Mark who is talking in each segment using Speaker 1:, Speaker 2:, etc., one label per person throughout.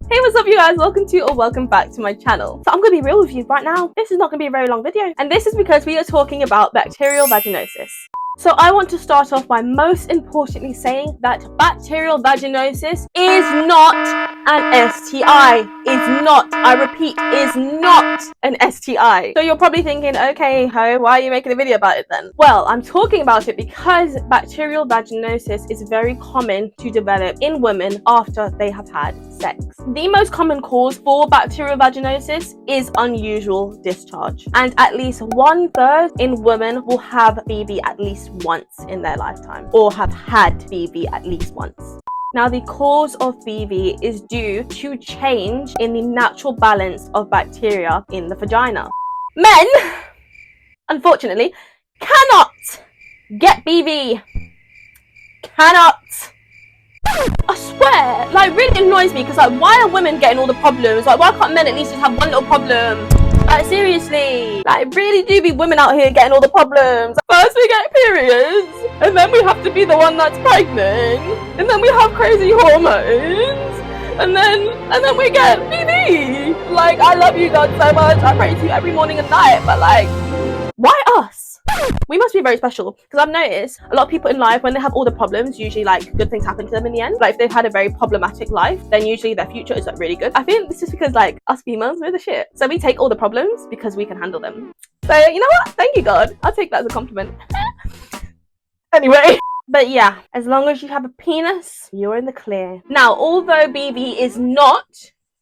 Speaker 1: Hey, what's up you guys? Welcome back to my channel. So I'm gonna be real with you right now. This is not gonna be a very long video, and this is because we are talking about bacterial vaginosis. So I want to start off by most importantly saying that bacterial vaginosis is not an STI. Is not, I repeat, is not an STI. So you're probably thinking, okay, Ho, why are you making a video about it then? Well, I'm talking about it because bacterial vaginosis is very common to develop in women after they have had sex. The most common cause for bacterial vaginosis is unusual discharge, and at least 1/3 in women will have BV at least once in their lifetime, or have had BV at least once. Now, the cause of BV is due to change in the natural balance of bacteria in the vagina. Men, unfortunately, cannot get BV. Cannot. I swear, like, really annoys me because, like, why are women getting all the problems? Like, why can't men at least just have one little problem? Like, seriously, like, really do be women out here getting all the problems. First we get periods, and then we have to be the one that's pregnant, and then we have crazy hormones, and then we get BV. Like, I love you God so much, I pray to you every morning and night, but like, why us? We must be very special, because I've noticed a lot of people in life, when they have all the problems, usually like good things happen to them in the end. Like, if they've had a very problematic life, then usually their future is like really good. I think this is because, like, us females, we're the shit, so we take all the problems because we can handle them. So you know what, thank you God, I'll take that as a compliment. Anyway, but yeah, as long as you have a penis, you're in the clear. Now, although BV is not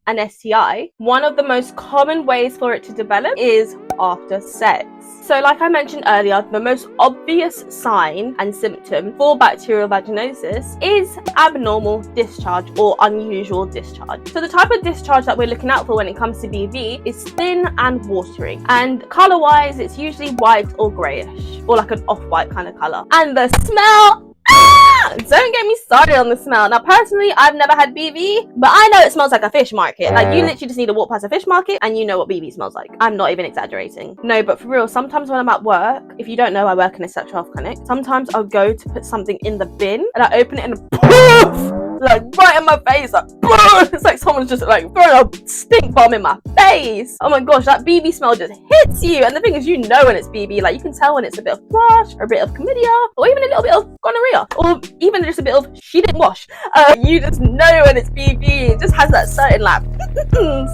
Speaker 1: an STI, one of the most common ways for it to develop is after sex. So like I mentioned earlier, the most obvious sign and symptom for bacterial vaginosis is abnormal discharge or unusual discharge. So the type of discharge that we're looking out for when it comes to BV is thin and watery, and color wise it's usually white or grayish, or like an off-white kind of color. And the smell, don't get me started on the smell. Now, personally, I've never had BV, but I know it smells like a fish market. Like, you literally just need to walk past a fish market and you know what BV smells like. I'm not even exaggerating. No, but for real, sometimes when I'm at work, if you don't know, I work in a sexual health clinic. Sometimes I'll go to put something in the bin and I open it and poof! Like, right in my face, like, it's like someone's just like throwing a stink bomb in my face. Oh my gosh, that BV smell just hits you. And the thing is, you know when it's BV. Like, you can tell when it's a bit of thrush, or a bit of chlamydia, or even a little bit of gonorrhea, or even just a bit of she didn't wash. You just know when it's BV. It just has that certain like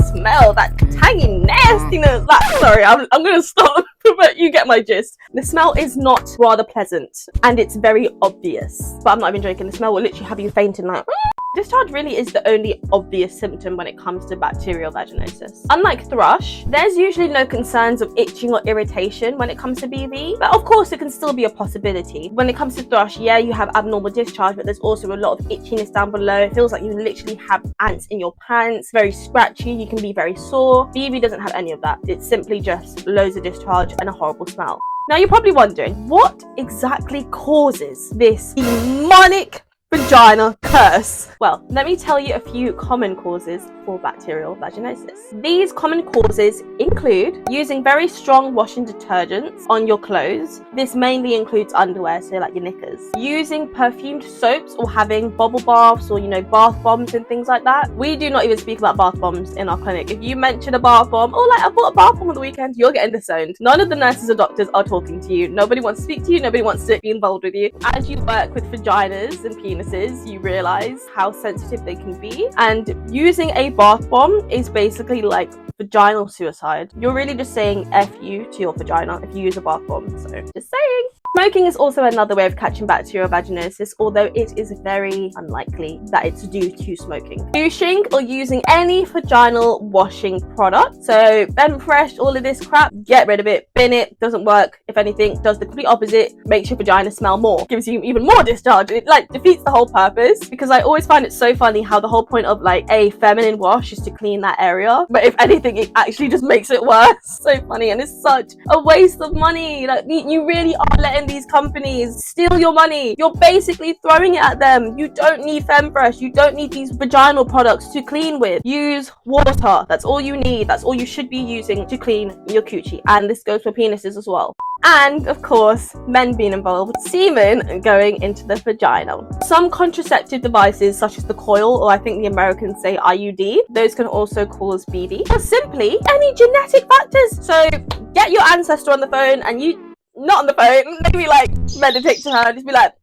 Speaker 1: smell, that tangy nastiness. Like, sorry, I'm gonna stop, but you get my gist. The smell is not rather pleasant, and it's very obvious. But I'm not even joking. The smell will literally have you fainting. Like, discharge really is the only obvious symptom when it comes to bacterial vaginosis. Unlike thrush, there's usually no concerns of itching or irritation when it comes to BV, but of course it can still be a possibility. When it comes to thrush, yeah, you have abnormal discharge, but there's also a lot of itchiness down below. It feels like you literally have ants in your pants, very scratchy, you can be very sore. BV doesn't have any of that. It's simply just loads of discharge and a horrible smell. Now, you're probably wondering, what exactly causes this demonic vagina curse? Well, let me tell you a few common causes for bacterial vaginosis. These common causes include using very strong washing detergents on your clothes. This mainly includes underwear, so like your knickers. Using perfumed soaps, or having bubble baths, or, you know, bath bombs and things like that. We do not even speak about bath bombs in our clinic. If you mention a bath bomb, or like, I bought a bath bomb on the weekend, you're getting disowned. None of the nurses or doctors are talking to you. Nobody wants to speak to you. Nobody wants to be involved with you. As you work with vaginas and penises, you realize how sensitive they can be, and using a bath bomb is basically like vaginal suicide. You're really just saying F you to your vagina if you use a bath bomb, so just saying. Smoking is also another way of catching bacterial vaginosis, although it is very unlikely that it's due to smoking. Douching or using any vaginal washing product, so Femme Fresh, all of this crap, get rid of it, bin it, doesn't work. If anything, does the complete opposite, makes your vagina smell more, gives you even more discharge. It like defeats the whole purpose, because I always find it so funny how the whole point of like a feminine wash is to clean that area, but if anything, it actually just makes it worse. So funny, and it's such a waste of money. Like, you really are letting these companies steal your money. You're basically throwing it at them. You don't need Femme Fresh. You don't need these vaginal products to clean with. Use water. That's all you need. That's all you should be using to clean your coochie. And this goes for penises as well. and of course men being involved, semen going into the vagina. Some contraceptive devices such as the coil, or I think the Americans say IUD, those can also cause BV, or simply any genetic factors. So get your ancestor on the phone, and you not on the phone, maybe like meditate to her and just be like,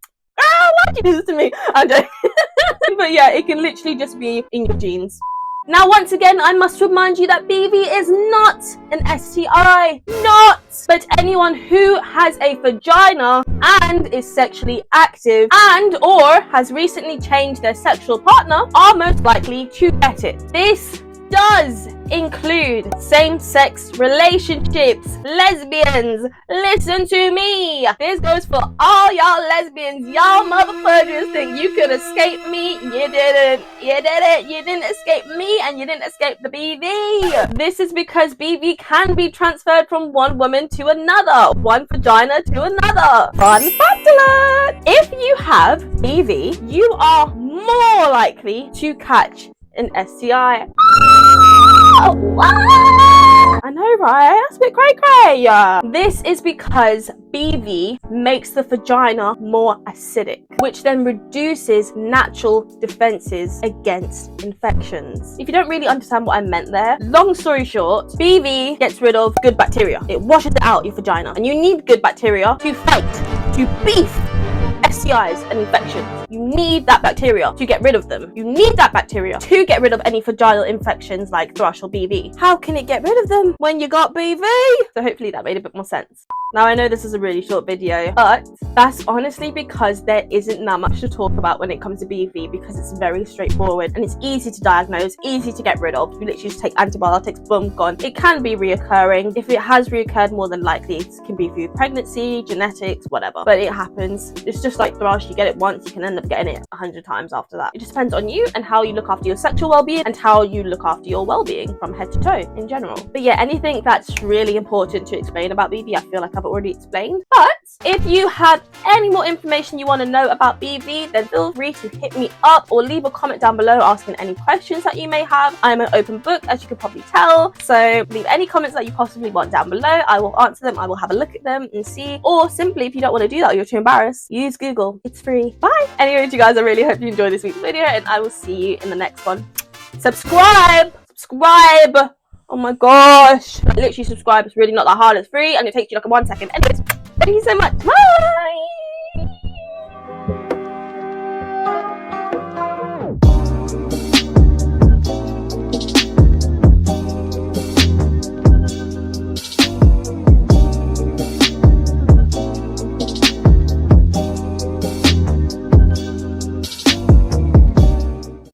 Speaker 1: oh, why'd you do this to me? I'm joking. But yeah, it can literally just be in your genes. Now, once again, I must remind you that BV is not an STI. Not! But anyone who has a vagina and is sexually active and or has recently changed their sexual partner are most likely to get it. This does include same-sex relationships, lesbians. Listen to me. This goes for all y'all lesbians. Y'all motherfuckers think you could escape me. You didn't. You didn't. You didn't escape me, and you didn't escape the BV. This is because BV can be transferred from one woman to another, one vagina to another. Fun fact alert! If you have BV, you are more likely to catch an STI. Oh, what? I know, right? That's a bit cray-cray. This is because BV makes the vagina more acidic, which then reduces natural defenses against infections. If you don't really understand what I meant there, long story short, BV gets rid of good bacteria. It washes it out your vagina, and you need good bacteria to fight, to beef STIs and infections. You need that bacteria to get rid of them. You need that bacteria to get rid of any vaginal infections like thrush or BV. How can it get rid of them when you got BV? So hopefully that made a bit more sense. Now, I know this is a really short video, but that's honestly because there isn't that much to talk about when it comes to BV, because it's very straightforward and it's easy to diagnose, easy to get rid of. You literally just take antibiotics, boom, gone. It can be reoccurring. If it has reoccurred, more than likely it can be through pregnancy, genetics, whatever. But it happens. It's just like thrush. You get it once, you can end up getting it 100 times after that. It just depends on you and how you look after your sexual well-being and how you look after your well-being from head to toe in general. But yeah, anything that's really important to explain about BV, I feel like I've already explained. But if you have any more information you want to know about BV, then feel free to hit me up or leave a comment down below asking any questions that you may have. I'm an open book, as you could probably tell, so leave any comments that you possibly want down below. I will answer them. I will have a look at them and see, or simply, if you don't want to do that or you're too embarrassed, use Google. It's free. Bye. Anyways, you guys, I really hope you enjoyed this week's video, and I will see you in the next one. Subscribe. Oh my gosh, literally subscribe. It's really not that hard. It's free and it takes you like 1 second. Anyways, thank you so much. Bye.